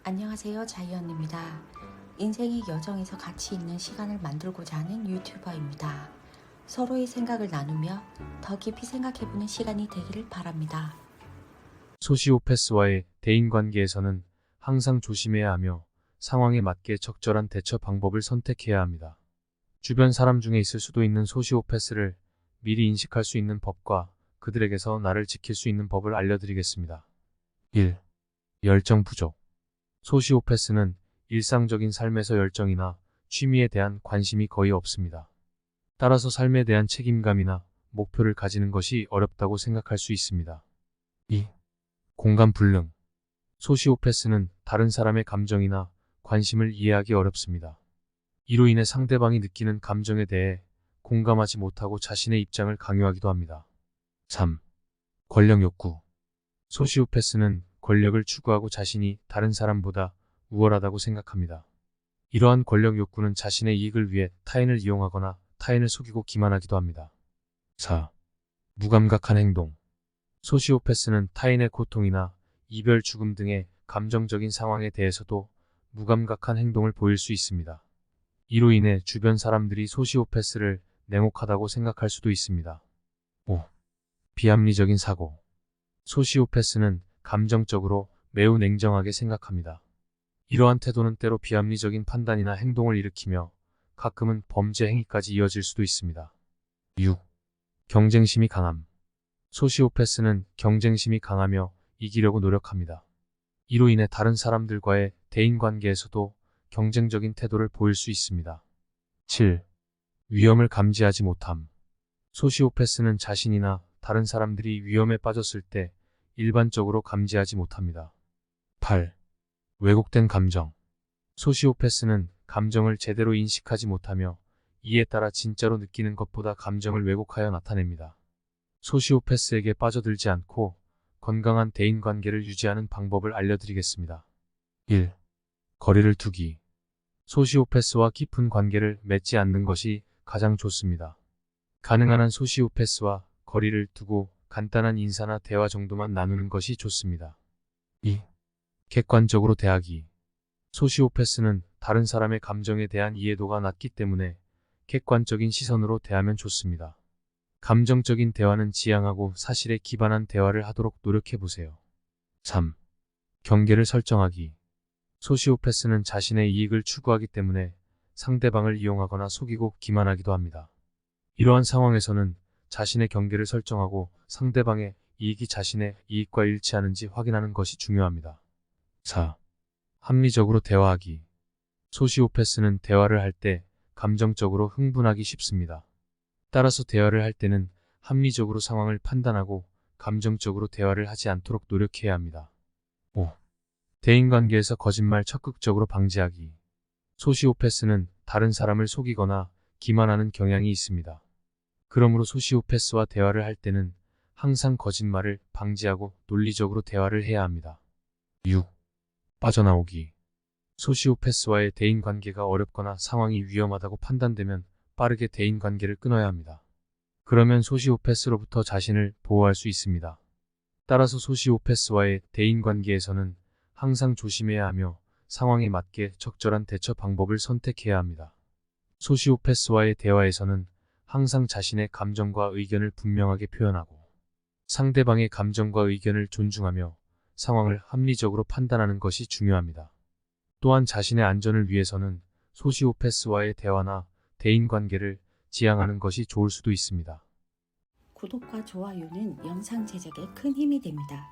안녕하세요, 자이언입니다. 인생의 여정에서 가치 있는 시간을 만들고자 하는 유튜버입니다. 서로의 생각을 나누며 더 깊이 생각해보는 시간이 되기를 바랍니다. 소시오패스와의 대인관계에서는 항상 조심해야 하며 상황에 맞게 적절한 대처 방법을 선택해야 합니다. 주변 사람 중에 있을 수도 있는 소시오패스를 미리 인식할 수 있는 법과 그들에게서 나를 지킬 수 있는 법을 알려드리겠습니다. 1. 열정 부족. 소시오패스는 일상적인 삶에서 열정이나 취미에 대한 관심이 거의 없습니다. 따라서 삶에 대한 책임감이나 목표를 가지는 것이 어렵다고 생각할 수 있습니다. 2. 공감 불능. 소시오패스는 다른 사람의 감정이나 관심을 이해하기 어렵습니다. 이로 인해 상대방이 느끼는 감정에 대해 공감하지 못하고 자신의 입장을 강요하기도 합니다. 3. 권력 욕구. 소시오패스는 권력을 추구하고 자신이 다른 사람보다 우월하다고 생각합니다. 이러한 권력 욕구는 자신의 이익을 위해 타인을 이용하거나 타인을 속이고 기만하기도 합니다. 4. 무감각한 행동. 소시오패스는 타인의 고통이나 이별, 죽음 등의 감정적인 상황에 대해서도 무감각한 행동을 보일 수 있습니다. 이로 인해 주변 사람들이 소시오패스를 냉혹하다고 생각할 수도 있습니다. 5. 비합리적인 사고. 소시오패스는 감정적으로 매우 냉정하게 생각합니다. 이러한 태도는 때로 비합리적인 판단이나 행동을 일으키며 가끔은 범죄 행위까지 이어질 수도 있습니다. 6. 경쟁심이 강함. 소시오패스는 경쟁심이 강하며 이기려고 노력합니다. 이로 인해 다른 사람들과의 대인관계에서도 경쟁적인 태도를 보일 수 있습니다. 7. 위험을 감지하지 못함. 소시오패스는 자신이나 다른 사람들이 위험에 빠졌을 때 일반적으로 감지하지 못합니다. 8. 왜곡된 감정. 소시오패스는 감정을 제대로 인식하지 못하며 이에 따라 진짜로 느끼는 것보다 감정을 왜곡하여 나타냅니다. 소시오패스에게 빠져들지 않고 건강한 대인관계를 유지하는 방법을 알려드리겠습니다. 1. 거리를 두기. 소시오패스와 깊은 관계를 맺지 않는 것이 가장 좋습니다. 가능한 한 소시오패스와 거리를 두고 간단한 인사나 대화 정도만 나누는 것이 좋습니다. 2. 객관적으로 대하기. 소시오패스는 다른 사람의 감정에 대한 이해도가 낮기 때문에 객관적인 시선으로 대하면 좋습니다. 감정적인 대화는 지양하고 사실에 기반한 대화를 하도록 노력해보세요. 3. 경계를 설정하기. 소시오패스는 자신의 이익을 추구하기 때문에 상대방을 이용하거나 속이고 기만하기도 합니다. 이러한 상황에서는 자신의 경계를 설정하고 상대방의 이익이 자신의 이익과 일치하는지 확인하는 것이 중요합니다. 4. 합리적으로 대화하기. 소시오패스는 대화를 할 때 감정적으로 흥분하기 쉽습니다. 따라서 대화를 할 때는 합리적으로 상황을 판단하고 감정적으로 대화를 하지 않도록 노력해야 합니다. 5. 대인관계에서 거짓말 적극적으로 방지하기. 소시오패스는 다른 사람을 속이거나 기만하는 경향이 있습니다. 그러므로 소시오패스와 대화를 할 때는 항상 거짓말을 방지하고 논리적으로 대화를 해야 합니다. 6. 빠져나오기. 소시오패스와의 대인관계가 어렵거나 상황이 위험하다고 판단되면 빠르게 대인관계를 끊어야 합니다. 그러면 소시오패스로부터 자신을 보호할 수 있습니다. 따라서 소시오패스와의 대인관계에서는 항상 조심해야 하며 상황에 맞게 적절한 대처 방법을 선택해야 합니다. 소시오패스와의 대화에서는 항상 자신의 감정과 의견을 분명하게 표현하고 상대방의 감정과 의견을 존중하며 상황을 합리적으로 판단하는 것이 중요합니다. 또한 자신의 안전을 위해서는 소시오패스와의 대화나 대인관계를 지양하는 것이 좋을 수도 있습니다. 구독과 좋아요는 영상 제작에 큰 힘이 됩니다.